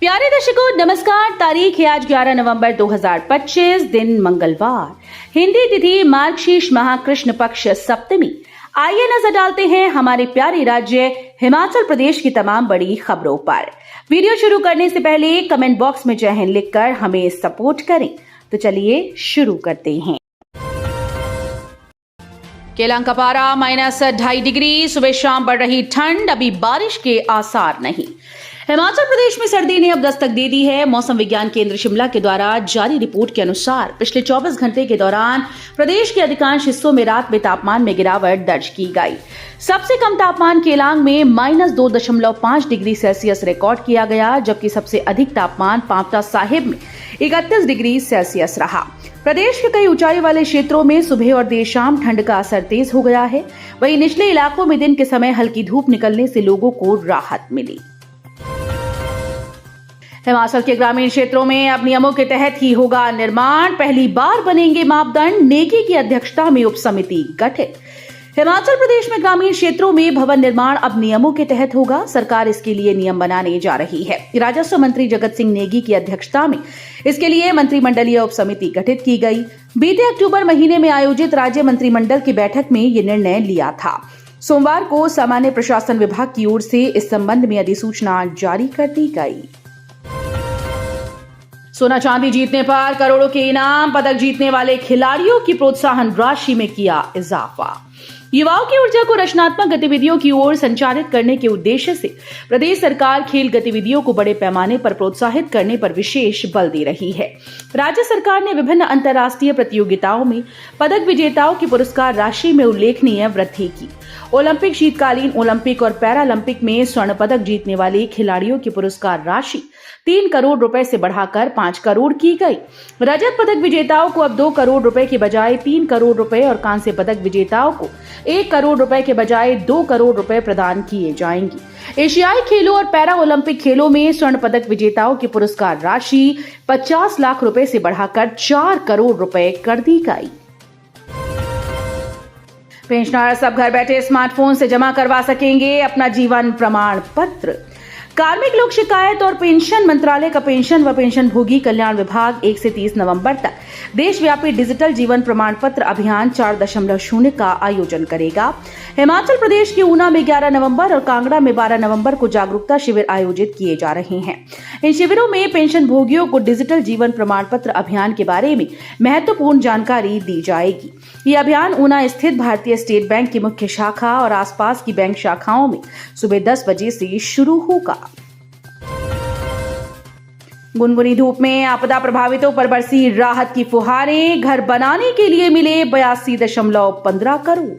प्यारे दर्शकों नमस्कार। तारीख है आज 11 नवंबर 2025, दिन मंगलवार, हिंदी तिथि मार्गशीर्ष माह कृष्ण पक्ष सप्तमी। आइए नजर डालते हैं हमारे प्यारे राज्य हिमाचल प्रदेश की तमाम बड़ी खबरों पर। वीडियो शुरू करने से पहले कमेंट बॉक्स में जय हिंद लिखकर हमें सपोर्ट करें। तो चलिए शुरू करते हैं। केलांग का पारा -2.5 डिग्री, सुबह शाम बढ़ रही ठंड, अभी बारिश के आसार नहीं। हिमाचल प्रदेश में सर्दी ने अब दस्तक दे दी है। मौसम विज्ञान केंद्र शिमला के द्वारा जारी रिपोर्ट के अनुसार पिछले 24 घंटे के दौरान प्रदेश के अधिकांश हिस्सों में रात में तापमान में गिरावट दर्ज की गई। सबसे कम तापमान केलांग में -2.5 डिग्री सेल्सियस रिकॉर्ड किया गया, जबकि सबसे अधिक तापमान पांवटा साहिब में 31 डिग्री सेल्सियस रहा। प्रदेश के कई ऊंचाई वाले क्षेत्रों में सुबह और देर शाम ठंड का असर तेज हो गया है। वहीं निचले इलाकों में दिन के समय हल्की धूप निकलने से लोगों को राहत मिली। हिमाचल के ग्रामीण क्षेत्रों में अब नियमों के तहत ही होगा निर्माण, पहली बार बनेंगे मापदंड, नेगी की अध्यक्षता में उप समिति गठित। हिमाचल प्रदेश में ग्रामीण क्षेत्रों में भवन निर्माण अब नियमों के तहत होगा। सरकार इसके लिए नियम बनाने जा रही है। राजस्व मंत्री जगत सिंह नेगी की अध्यक्षता में इसके लिए मंत्रिमंडलीय उप समिति गठित की गई। बीते अक्टूबर महीने में आयोजित राज्य मंत्रिमंडल की बैठक में ये निर्णय लिया था। सोमवार को सामान्य प्रशासन विभाग की ओर से इस संबंध में अधिसूचना जारी कर दी गई। सोना चांदी जीतने पर करोड़ों के इनाम, पदक जीतने वाले खिलाड़ियों की प्रोत्साहन राशि में किया इजाफा। युवाओं की ऊर्जा को रचनात्मक गतिविधियों की ओर संचालित करने के उद्देश्य से प्रदेश सरकार खेल गतिविधियों को बड़े पैमाने पर प्रोत्साहित करने पर विशेष बल दे रही है। राज्य सरकार ने विभिन्न अंतर्राष्ट्रीय प्रतियोगिताओं में पदक विजेताओं की पुरस्कार राशि में उल्लेखनीय वृद्धि की। ओलंपिक, शीतकालीन ओलंपिक और पैरालंपिक में स्वर्ण पदक जीतने वाले खिलाड़ियों की पुरस्कार राशि 3 करोड़ रुपए से बढ़ाकर 5 करोड़ की गई। रजत पदक विजेताओं को अब 2 करोड़ रुपए की बजाय 3 करोड़ रुपए और कांस्य पदक विजेताओं को 1 करोड़ रुपए के बजाय 2 करोड़ रुपए प्रदान किए जाएंगे। एशियाई खेलों और पैरा ओलंपिक खेलों में स्वर्ण पदक विजेताओं की पुरस्कार राशि 50 लाख रुपए से बढ़ाकर 4 करोड़ रुपए कर दी गई। पेंशनर्स अब घर बैठे स्मार्टफोन से जमा करवा सकेंगे अपना जीवन प्रमाण पत्र। कार्मिक लोक शिकायत और पेंशन मंत्रालय का पेंशन व पेंशनभोगी कल्याण विभाग 1 से 30 नवंबर तक देशव्यापी डिजिटल जीवन प्रमाण पत्र अभियान 4.0 का आयोजन करेगा। हिमाचल प्रदेश के ऊना में 11 नवंबर और कांगड़ा में 12 नवंबर को जागरूकता शिविर आयोजित किए जा रहे हैं। इन शिविरों में पेंशनभोगियों को डिजिटल जीवन प्रमाण पत्र अभियान के बारे में महत्वपूर्ण जानकारी दी जाएगी। ये अभियान ऊना स्थित भारतीय स्टेट बैंक की मुख्य शाखा और आसपास की बैंक शाखाओं में सुबह 10 बजे से शुरू होगा। गुनगुनी धूप में आपदा प्रभावितों पर बरसी राहत की फुहारें, घर बनाने के लिए मिले 82.15 करोड़।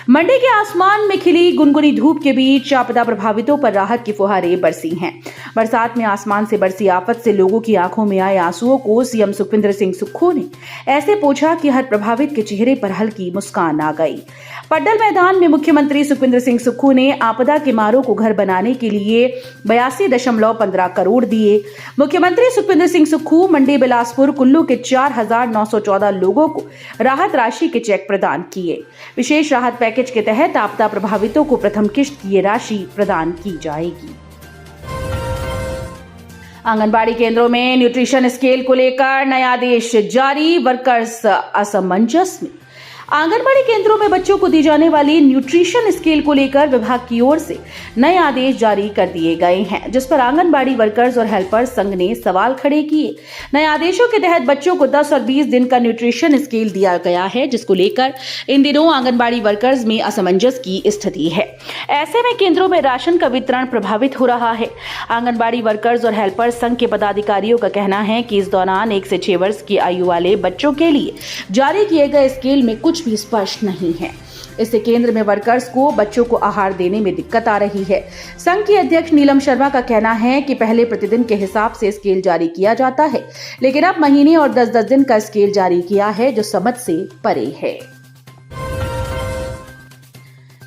मंडी के आसमान में खिली गुनगुनी धूप के बीच आपदा प्रभावितों पर राहत की फुहारें बरसी हैं। बरसात में आसमान से बरसी आफत से लोगों की आंखों में आए आंसुओं को सीएम सुखविंदर सिंह सुक्खू ने ऐसे पोंछा कि हर प्रभावित के चेहरे पर हल्की मुस्कान आ गई। पड्डल मैदान में मुख्यमंत्री सुखविंदर सिंह सुक्खू ने आपदा के मारों को घर बनाने के लिए 82.15 करोड़ दिए। मुख्यमंत्री सुखविंदर सिंह सुक्खू मंडी, बिलासपुर, कुल्लू के 4,914 लोगों को राहत राशि के चेक प्रदान किए। विशेष राहत पैकेज के तहत आपदा प्रभावितों को प्रथम किश्त की ये राशि प्रदान की जाएगी। आंगनबाड़ी केंद्रों में न्यूट्रिशन स्केल को लेकर नया आदेश जारी, वर्कर्स असमंजस में। आंगनबाड़ी केंद्रों में बच्चों को दी जाने वाली न्यूट्रिशन स्केल को लेकर विभाग की ओर से नए आदेश जारी कर दिए गए हैं, जिस पर आंगनबाड़ी वर्कर्स और हेल्पर्स संघ ने सवाल खड़े किए। नए आदेशों के तहत बच्चों को 10 और 20 दिन का न्यूट्रिशन स्केल दिया गया है, जिसको लेकर इन दिनों आंगनबाड़ी वर्कर्स में असमंजस की स्थिति है। ऐसे में केंद्रों में राशन का वितरण प्रभावित हो रहा है। आंगनबाड़ी वर्कर्स और हेल्पर्स संघ के पदाधिकारियों का कहना है कि इस दौरान 1 से 6 वर्ष की आयु वाले बच्चों के लिए जारी किए गए स्केल में कुछ भी स्पष्ट नहीं है। इससे केंद्र में वर्कर्स को बच्चों को आहार देने में दिक्कत आ रही है। संघ की अध्यक्ष नीलम शर्मा का कहना है कि पहले प्रतिदिन के हिसाब से स्केल जारी किया जाता है, लेकिन अब महीने और 10-10 दिन का स्केल जारी किया है, जो समझ से परे है।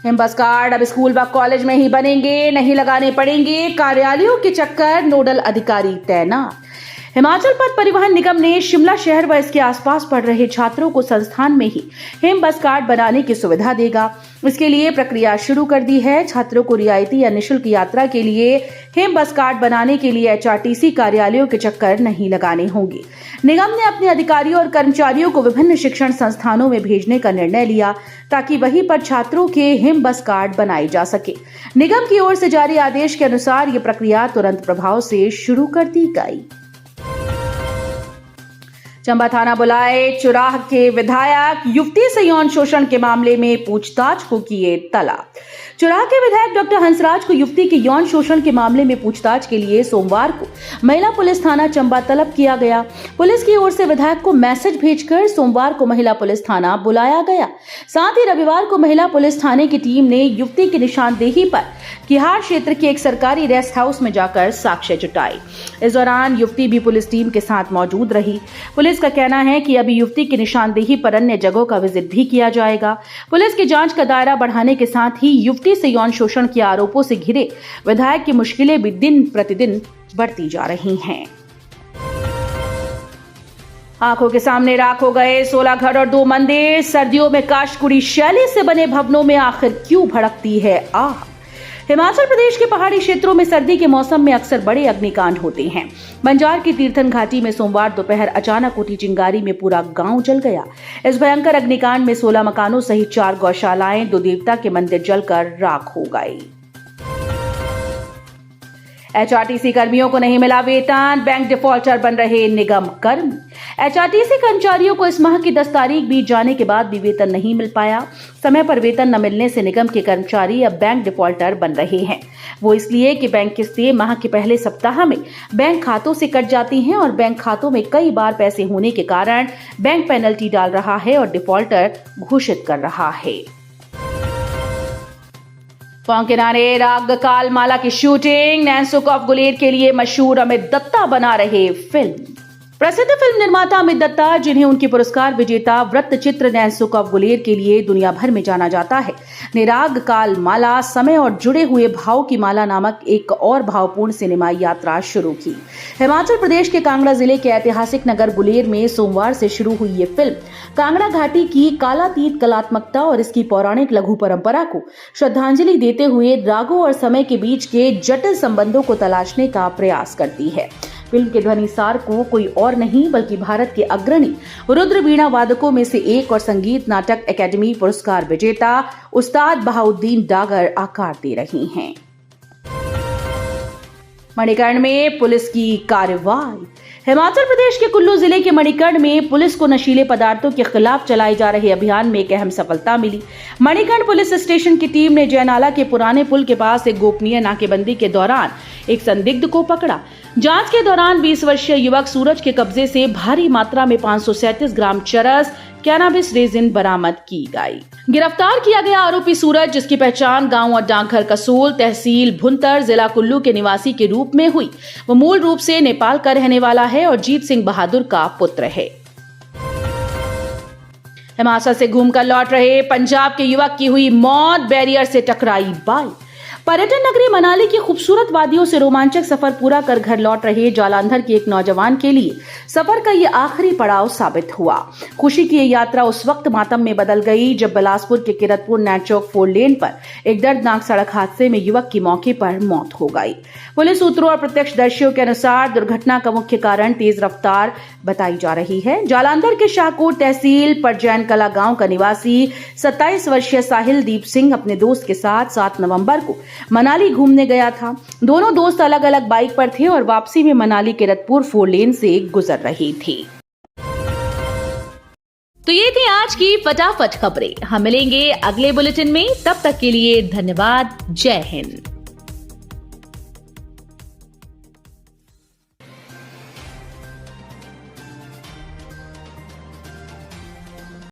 हिमबस कार्ड अब स्कूल व कॉलेज में ही बनेंगे, नहीं लगाने पड़ेंगे कार्यालयों के चक्कर, नोडल अधिकारी तैनात। हिमाचल पथ परिवहन निगम ने शिमला शहर व इसके आसपास पढ़ रहे छात्रों को संस्थान में ही हिम बस कार्ड बनाने की सुविधा देगा। इसके लिए प्रक्रिया शुरू कर दी है। छात्रों को रियायती या निःशुल्क यात्रा के लिए हिम बस कार्ड बनाने के लिए HRTC कार्यालयों के चक्कर नहीं लगाने होंगे। निगम ने अपने अधिकारियों और कर्मचारियों को विभिन्न शिक्षण संस्थानों में भेजने का निर्णय लिया ताकि वहीं पर छात्रों के हिम बस कार्ड बनाए जा सके। निगम की ओर से जारी आदेश के अनुसार ये प्रक्रिया तुरंत प्रभाव से शुरू कर दी गई। चंबा थाना बुलाए चुराह के विधायक युवती से यौन शोषण के मामले में पूछताछ को किए तलब। चुराह के विधायक डॉक्टर हंसराज को युवती के यौन शोषण के मामले में पूछताछ के लिए सोमवार को महिला पुलिस थाना चंबा तलब किया गया। पुलिस की ओर से विधायक को मैसेज भेजकर सोमवार को महिला पुलिस थाना बुलाया गया। साथ ही रविवार को महिला पुलिस थाने की टीम ने युवती की निशानदेही पर किहार क्षेत्र के एक सरकारी रेस्ट हाउस में जाकर साक्ष्य जुटाई। इस दौरान युवती भी पुलिस टीम के साथ मौजूद रही। पुलिस का कहना है कि अभी युवती की निशानदेही पर अन्य जगहों का विजिट भी किया जाएगा। पुलिस की जांच का दायरा बढ़ाने के साथ ही युवती से यौन शोषण के आरोपों से घिरे विधायक की मुश्किलें भी दिन प्रतिदिन बढ़ती जा रही हैं। आंखों के सामने राख हो गए 16 घर और 2 मंदिर। सर्दियों में काशकुड़ी शैली से बने भवनों में आखिर क्यों भड़कती है आग। हिमाचल प्रदेश के पहाड़ी क्षेत्रों में सर्दी के मौसम में अक्सर बड़े अग्निकांड होते हैं। बंजार की तीर्थन घाटी में सोमवार दोपहर अचानक उठी चिंगारी में पूरा गांव जल गया। इस भयंकर अग्निकांड में 16 मकानों सहित 4 गौशालाएं, 2 देवता के मंदिर जलकर राख हो गए। HRTC कर्मियों को नहीं मिला वेतन, बैंक डिफॉल्टर बन रहे निगम कर्मी। HRTC कर्मचारियों को इस माह की 10 तारीख बीत जाने के बाद भी वेतन नहीं मिल पाया। समय पर वेतन न मिलने से निगम के कर्मचारी अब बैंक डिफॉल्टर बन रहे हैं। वो इसलिए कि बैंक किस्तें माह के पहले सप्ताह में बैंक खातों से कट जाती हैं और बैंक खातों में कई बार पैसे होने के कारण बैंक पेनल्टी डाल रहा है और डिफॉल्टर घोषित कर रहा है। पौं किनारे राग काल माला की शूटिंग। नैनसुख ऑफ गुलेर के लिए मशहूर अमित दत्ता बना रहे फिल्म। प्रसिद्ध फिल्म निर्माता अमित दत्ता, जिन्हें उनकी पुरस्कार विजेता वृत्तचित्र नैनसुख ऑफ गुलेर के लिए दुनिया भर में जाना जाता है, ने राग काल माला, समय और जुड़े हुए भाव की माला नामक एक और भावपूर्ण सिनेमाई यात्रा शुरू की। हिमाचल प्रदेश के कांगड़ा जिले के ऐतिहासिक नगर गुलेर में सोमवार से शुरू हुई ये फिल्म कांगड़ा घाटी की कालातीत कलात्मकता और इसकी पौराणिक लघु परंपरा को श्रद्धांजलि देते हुए रागों और समय के बीच के जटिल संबंधों को तलाशने का प्रयास करती है। फिल्म के ध्वनिसार को कोई और नहीं बल्कि भारत के अग्रणी रुद्र वीणा वादकों में से एक और संगीत नाटक अकादमी पुरस्कार विजेता उस्ताद बहाउद्दीन डागर आकार दे रही हैं। मणिकर्ण में पुलिस की कार्रवाई। हिमाचल प्रदेश के कुल्लू जिले के मणिकर्ण में पुलिस को नशीले पदार्थों के खिलाफ चलाए जा रहे अभियान में एक अहम सफलता मिली। मणिकर्ण पुलिस स्टेशन की टीम ने जयनाला के पुराने पुल के पास एक गोपनीय नाकेबंदी के दौरान एक संदिग्ध को पकड़ा। जांच के दौरान 20 वर्षीय युवक सूरज के कब्जे से भारी मात्रा में 537 ग्राम चरस कैनाबिस रेजिन बरामद की गई। गिरफ्तार किया गया आरोपी सूरज, जिसकी पहचान गांव और डाकघर कसूल, तहसील भुंतर, जिला कुल्लू के निवासी के रूप में हुई। वो मूल रूप से नेपाल का रहने वाला है और जीत सिंह बहादुर का पुत्र है। हिमाचल से घूमकर लौट रहे पंजाब के युवक की हुई मौत, बैरियर से टकराई बाइक। पर्यटन नगरी मनाली की खूबसूरत वादियों से रोमांचक सफर पूरा कर घर लौट रहे जालंधर के एक नौजवान के लिए सफर का ये आखिरी पड़ाव साबित हुआ। खुशी की ये यात्रा उस वक्त मातम में बदल गई जब बिलासपुर के किरतपुर नैचौक 4 लेन पर एक दर्दनाक सड़क हादसे में युवक की मौके पर मौत हो गई। पुलिस सूत्रों और प्रत्यक्षदर्शियों के अनुसार दुर्घटना का मुख्य कारण तेज रफ्तार बताई जा रही है। जालंधर के शाहकोट तहसील परजैन कला गांव का निवासी 27 वर्षीय साहिल दीप सिंह अपने दोस्त के साथ 7 नवंबर को मनाली घूमने गया था। दोनों दोस्त अलग अलग बाइक पर थे और वापसी में मनाली किरतपुर 4 लेन से गुजर रहे थे। तो ये थी आज की फटाफट खबरें। हम मिलेंगे अगले बुलेटिन में, तब तक के लिए धन्यवाद। जय हिंद।